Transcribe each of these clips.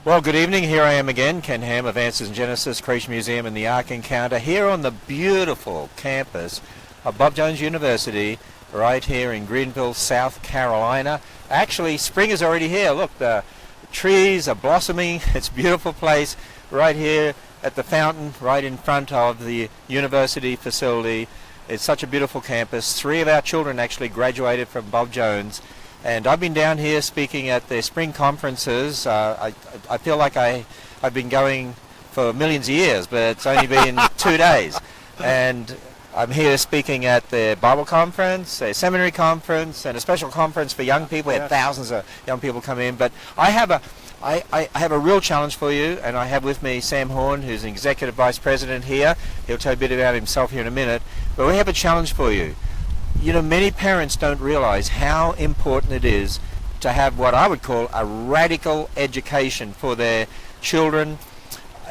Well, good evening. Here I am again, Ken Ham of Answers in Genesis, Creation Museum and the Ark Encounter, here on the beautiful campus of Bob Jones University, right here in Greenville, South Carolina. Actually, spring is already here. Look, the trees are blossoming. It's a beautiful place right here at the fountain, right in front of the university facility. It's such a beautiful campus. 3 of our children actually graduated from Bob Jones. And I've been down here speaking at their spring conferences. I feel like I've been going for millions of years, but it's only been 2 days. And I'm here speaking at their Bible conference, a seminary conference, and a special conference for young people. We had thousands of young people come in. But I have a real challenge for you, and I have with me Sam Horn, who's an executive vice president here. He'll tell you a bit about himself here in a minute. But we have a challenge for you. You know, many parents don't realize how important it is to have what I would call a radical education for their children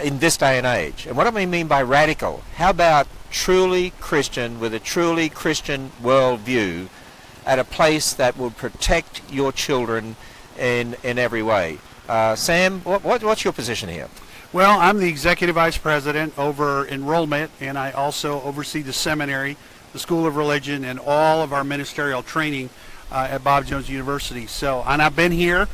in this day and age. And what do I mean by radical? How about truly Christian, with a truly Christian worldview, at a place that will protect your children in every way? Sam, what's your position here? Well, I'm the executive vice president over enrollment, and I also oversee the seminary, the School of Religion, and all of our ministerial training at Bob Jones University. And I've been here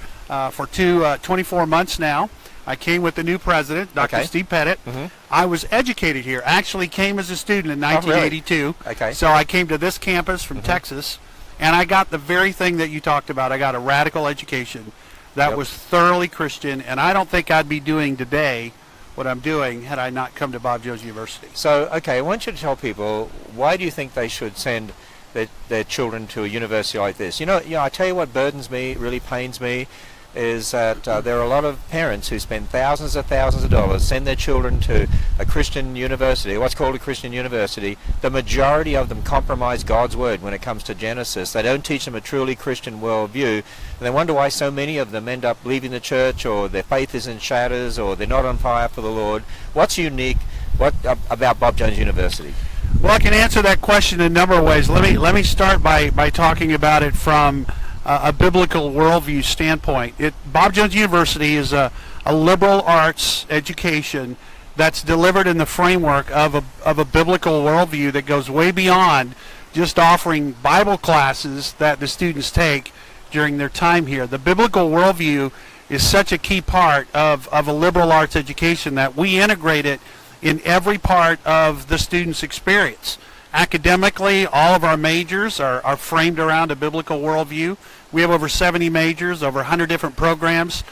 for 24 months now. I came with the new president, Dr. Steve Pettit. Mm-hmm. I was educated here. Actually came as a student in 1982. Really? Okay. So I came to this campus from Texas, and I got the very thing that you talked about. I got a radical education that was thoroughly Christian, and I don't think I'd be doing today what I'm doing had I not come to Bob Jones University. So, okay, I want you to tell people, why do you think they should send their children to a university like this? You know, I tell you what burdens me, really pains me, is that there are a lot of parents who spend thousands of dollars, send their children to a Christian university, what's called a Christian university. The majority of them compromise God's word when it comes to Genesis. They don't teach them a truly Christian worldview, and they wonder why so many of them end up leaving the church, or their faith is in shatters, or they're not on fire for the Lord. What's unique about Bob Jones University? Well, I can answer that question in a number of ways. Let me start by talking about it from a biblical worldview standpoint. Bob Jones University is a liberal arts education that's delivered in the framework of a biblical worldview that goes way beyond just offering Bible classes that the students take during their time here. The biblical worldview is such a key part of a liberal arts education that we integrate it in every part of the student's experience. Academically, all of our majors are framed around a biblical worldview. We have over 70 majors, over 100 different programs.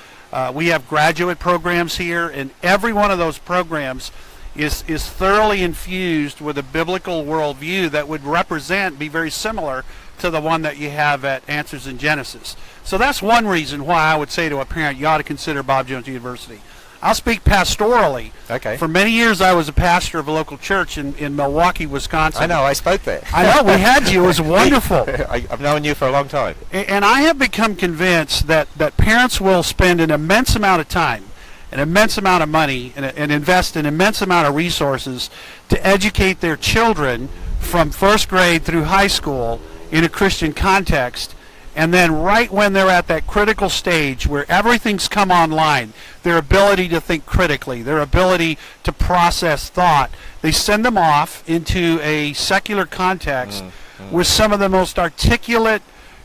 We have graduate programs here, and every one of those programs is thoroughly infused with a biblical worldview that would be very similar to the one that you have at Answers in Genesis. So that's one reason why I would say to a parent, you ought to consider Bob Jones University. I'll speak pastorally. Okay. For many years, I was a pastor of a local church in Milwaukee, Wisconsin. I know, I spoke there. I know, we had you. It was wonderful. I've known you for a long time. And I have become convinced that parents will spend an immense amount of time, an immense amount of money, and invest an immense amount of resources to educate their children from first grade through high school in a Christian context. And then right when they're at that critical stage where everything's come online, their ability to think critically, their ability to process thought, they send them off into a secular context with some of the most articulate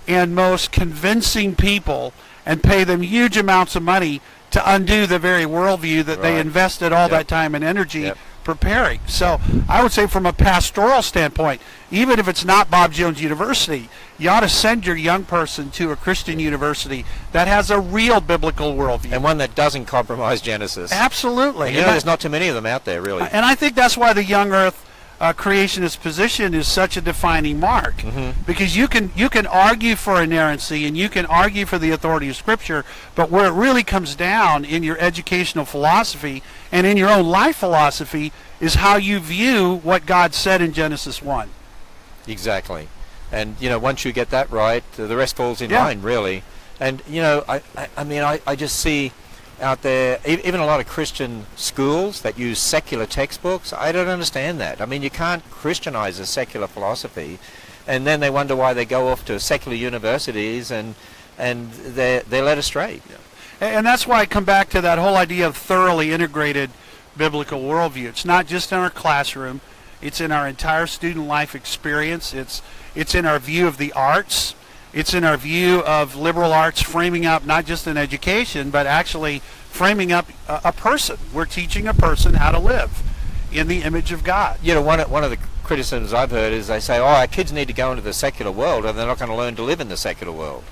and most convincing people, and pay them huge amounts of money to undo the very worldview that they invested all that time and energy preparing. So I would say from a pastoral standpoint, even if it's not Bob Jones University, you ought to send your young person to a Christian university that has a real biblical worldview. And one that doesn't compromise Genesis. Absolutely. And there's not too many of them out there, really. And I think that's why the young earth creationist position is such a defining mark, because you can argue for inerrancy and you can argue for the authority of Scripture, but where it really comes down in your educational philosophy and in your own life philosophy is how you view what God said in Genesis 1. Exactly. And once you get that right, the rest falls in line, really. And I just see out there, even a lot of Christian schools that use secular textbooks. I don't understand that. I mean, you can't Christianize a secular philosophy, and then they wonder why they go off to secular universities and they're led astray. And that's why I come back to that whole idea of thoroughly integrated biblical worldview. It's not just in our classroom. It's in our entire student life experience. It's in our view of the arts. It's in our view of liberal arts framing up not just an education, but actually framing up a person. We're teaching a person how to live in the image of God. You know, one of the criticisms I've heard is they say, oh, our kids need to go into the secular world or they're not going to learn to live in the secular world.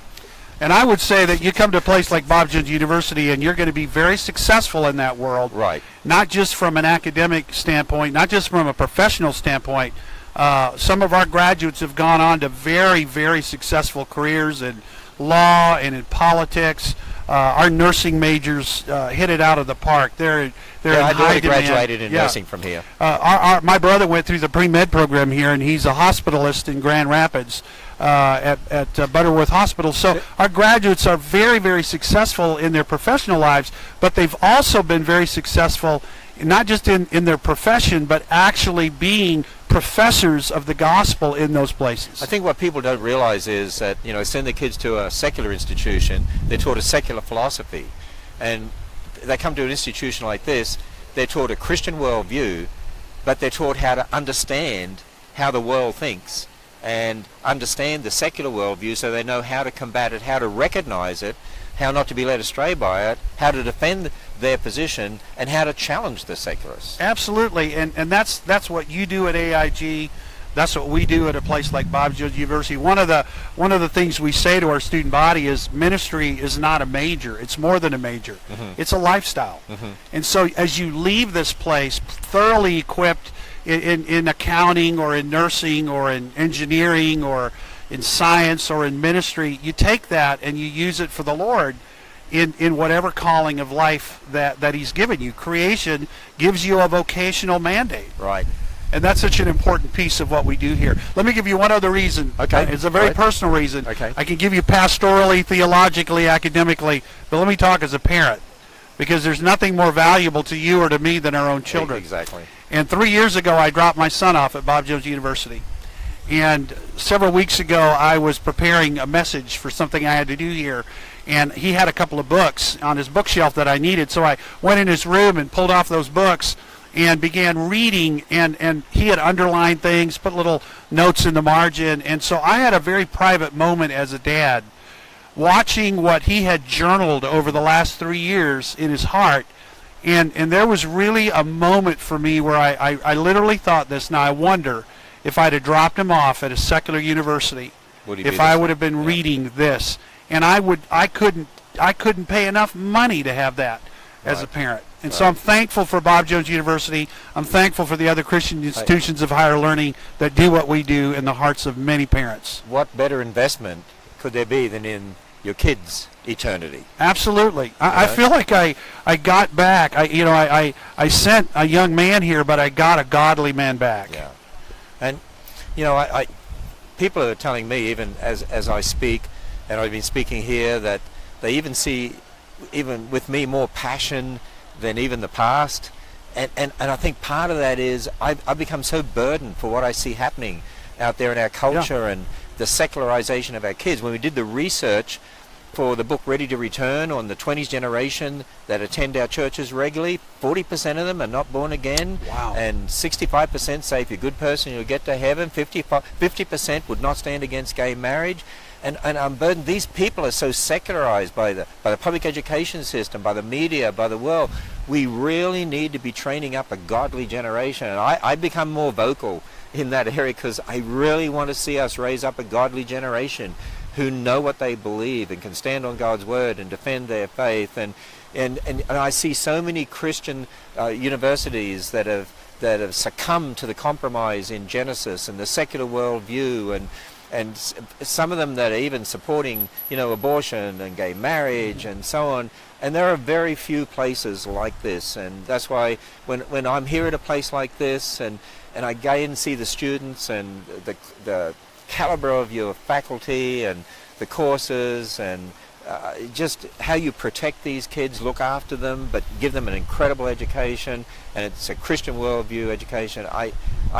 And I would say that you come to a place like Bob Jones University and you're going to be very successful in that world. Right. Not just from an academic standpoint, not just from a professional standpoint. Some of our graduates have gone on to very, very successful careers in law and in politics. Our nursing majors hit it out of the park. They're in I high demand. graduated in nursing from here. My brother went through the pre-med program here, and he's a hospitalist in Grand Rapids at Butterworth Hospital. So our graduates are very, very successful in their professional lives, but they've also been very successful not just in their profession, but actually being professors of the gospel in those places. I think what people don't realize is that, you know, send their kids to a secular institution, they're taught a secular philosophy. And they come to an institution like this, they're taught a Christian worldview, but they're taught how to understand how the world thinks and understand the secular worldview so they know how to combat it, how to recognize it, how not to be led astray by it, how to defend their position, and how to challenge the secularists. Absolutely, and that's what you do at AIG. That's what we do at a place like Bob Jones University. One of the things we say to our student body is ministry is not a major. It's more than a major. Mm-hmm. It's a lifestyle. Mm-hmm. And so as you leave this place thoroughly equipped in accounting or in nursing or in engineering or in science or in ministry, you take that and you use it for the Lord in whatever calling of life that He's given you. Creation gives you a vocational mandate. Right. And that's such an important piece of what we do here. Let me give you one other reason. Okay. It's a very personal reason. Okay. I can give you pastorally, theologically, academically, but let me talk as a parent, because there's nothing more valuable to you or to me than our own children. Exactly. And 3 years ago, I dropped my son off at Bob Jones University. And several weeks ago, I was preparing a message for something I had to do here. And he had a couple of books on his bookshelf that I needed. So I went in his room and pulled off those books and began reading. And he had underlined things, put little notes in the margin. And so I had a very private moment as a dad, watching what he had journaled over the last 3 years in his heart. And there was really a moment for me where I literally thought this. Now I wonder if I'd have dropped him off at a secular university, if I would have been reading this. And I couldn't pay enough money to have that as a parent. And so I'm thankful for Bob Jones University. I'm thankful for the other Christian institutions of higher learning that do what we do in the hearts of many parents. What better investment could there be than in your kids' eternity? Absolutely. I feel like I got back. I sent a young man here, but I got a godly man back. Yeah. And, you know, I people are telling me, even as I speak, and I've been speaking here, that they even see, even with me, more passion than even the past. And I think part of that is I've become so burdened for what I see happening out there in our culture and the secularization of our kids. When we did the research for the book Ready to Return on the 20s generation that attend our churches regularly, 40% of them are not born again. Wow. And 65% say if you're a good person you'll get to heaven. 50% would not stand against gay marriage. And I'm burdened. These people are so secularized by the public education system, by the media, by the world. We really need to be training up a godly generation. And I become more vocal in that area because I really want to see us raise up a godly generation who know what they believe and can stand on God's word and defend their faith. And I see so many Christian universities that have succumbed to the compromise in Genesis and the secular worldview, and some of them that are even supporting, you know, abortion and gay marriage and so on. And there are very few places like this, and that's why when I'm here at a place like this and I go in and see the students and the caliber of your faculty and the courses and just how you protect these kids, look after them, but give them an incredible education, and it's a Christian worldview education. I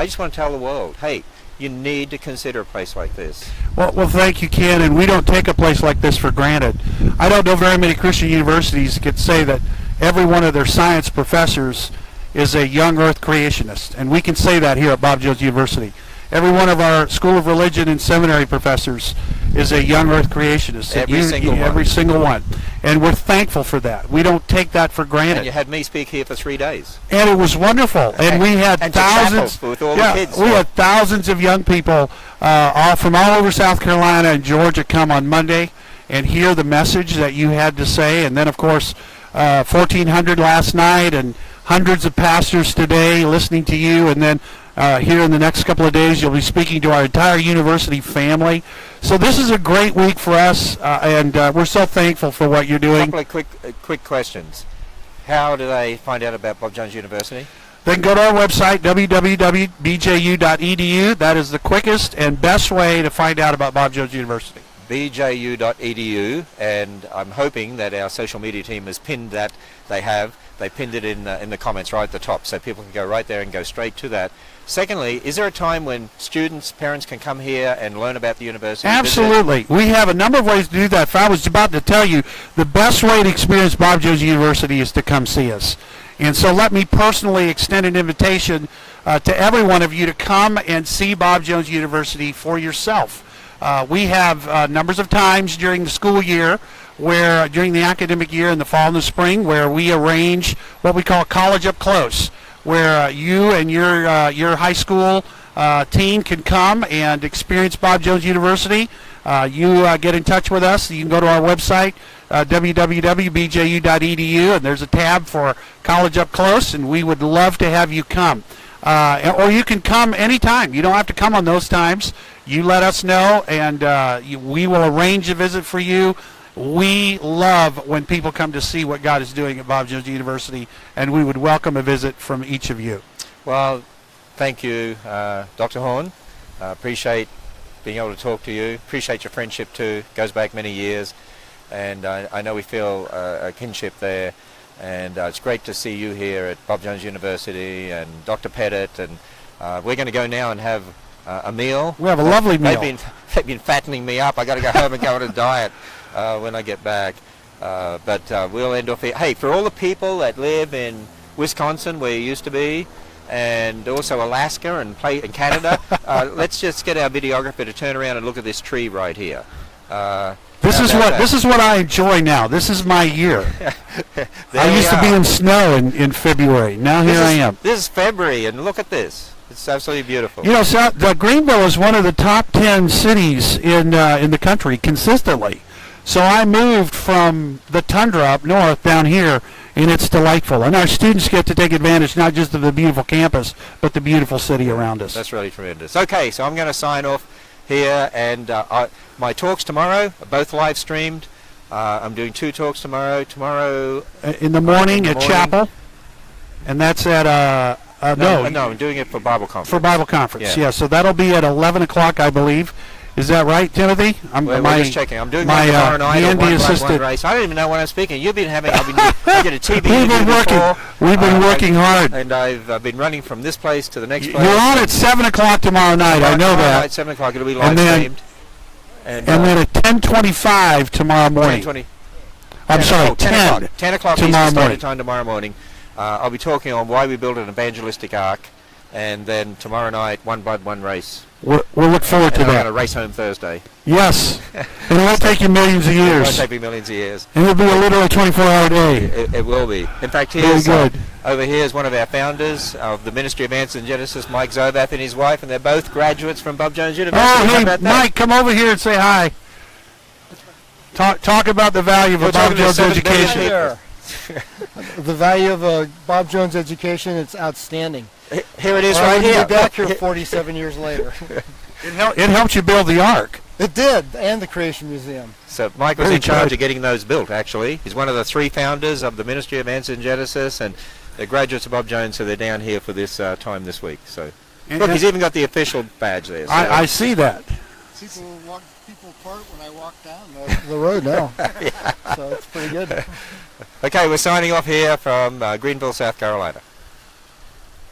just want to tell the world, hey, you need to consider a place like this. Well, thank you, Ken. And we don't take a place like this for granted. I don't know very many Christian universities that could say that every one of their science professors is a young earth creationist, and we can say that here at Bob Jones University. Every one of our School of Religion and Seminary professors is a young earth creationist. Every single one. And we're thankful for that. We don't take that for granted. And you had me speak here for 3 days. And it was wonderful. And we had thousands. With all the kids. We had thousands of young people all from all over South Carolina and Georgia come on Monday and hear the message that you had to say. And then, of course, 1,400 last night and hundreds of pastors today listening to you. And then here in the next couple of days, you'll be speaking to our entire university family. So this is a great week for us, and we're so thankful for what you're doing. A couple of quick questions. How do they find out about Bob Jones University? They can go to our website, www.bju.edu. That is the quickest and best way to find out about Bob Jones University. bju.edu, and I'm hoping that our social media team has pinned that. They pinned it in the comments right at the top, so people can go right there and go straight to that. Secondly, is there a time when students, parents can come here and learn about the university? Absolutely. We have a number of ways to do that. I was about to tell you, the best way to experience Bob Jones University is to come see us. And so let me personally extend an invitation to every one of you to come and see Bob Jones University for yourself. We have numbers of times during the school year during the academic year in the fall and the spring, where we arrange what we call College Up Close, where you and your high school team can come and experience Bob Jones University. You get in touch with us. You can go to our website, www.bju.edu, and there's a tab for College Up Close, and we would love to have you come. Or you can come anytime. You don't have to come on those times. You let us know, and we will arrange a visit for you. We love when people come to see what God is doing at Bob Jones University, and we would welcome a visit from each of you. Well, thank you, Dr. Horn. Appreciate being able to talk to you. Appreciate your friendship too. Goes back many years, and I know we feel a kinship there. And it's great to see you here at Bob Jones University and Dr. Pettit. And we're going to go now and have a meal. We have a lovely meal. They've been fattening me up. I got to go home and go on a diet when I get back. But we'll end off here. Hey, for all the people that live in Wisconsin, where you used to be, and also Alaska and Canada, let's just get our videographer to turn around and look at this tree right here. This is what I enjoy now. This is my year. I used to be in snow in February. Now here I am. This is February, and look at this. It's absolutely beautiful. You know, Greenville is one of the top 10 cities in the country consistently. So I moved from the tundra up north down here, and it's delightful. And our students get to take advantage not just of the beautiful campus, but the beautiful city around us. That's really tremendous. Okay, so I'm going to sign off here, and my talks tomorrow are both live streamed. I'm doing 2 talks tomorrow. In the morning at chapel, and that's at no, I'm doing it for Bible conference. For Bible conference, yeah. So that'll be at 11 o'clock, I believe. Is that right, Timothy? We're just checking. I'm doing my tomorrow night. One race. I don't even know when I'm speaking. You've been having. I've been get a TV. We've been working hard. And I've been running from this place to the next place. You're on at 7 o'clock tomorrow night. I know that. At 7 o'clock, it'll be live streamed. And then at 10:25 tomorrow morning. 10 o'clock Eastern Standard Time tomorrow morning. I'll be talking on why we built an evangelistic ark, and then tomorrow night, one blood, one race. We'll look forward to that. I'm going to race home Thursday. Yes. And it won't take you millions of years. It won't take me millions of years. And it'll be a literal 24-hour day. It will be. In fact, over here is one of our founders of the Ministry of Answers in Genesis, Mike Zobath, and his wife, and they're both graduates from Bob Jones University. Oh, hey, Mike, come over here and say hi. Talk about the value of a Bob Jones education. The value of a Bob Jones education, it's outstanding. Here it is right here. I'll be back here 47 years later. It helped you build the ark. It did, and the Creation Museum. So Mike was in charge of getting those built, actually. He's one of the 3 founders of the Ministry of Answers in Genesis, and they're graduates of Bob Jones, so they're down here for this time this week. So look, he's even got the official badge there. So. I see that. People part when I walk down the road now. Yeah. So it's pretty good. Okay, we're signing off here from Greenville, South Carolina.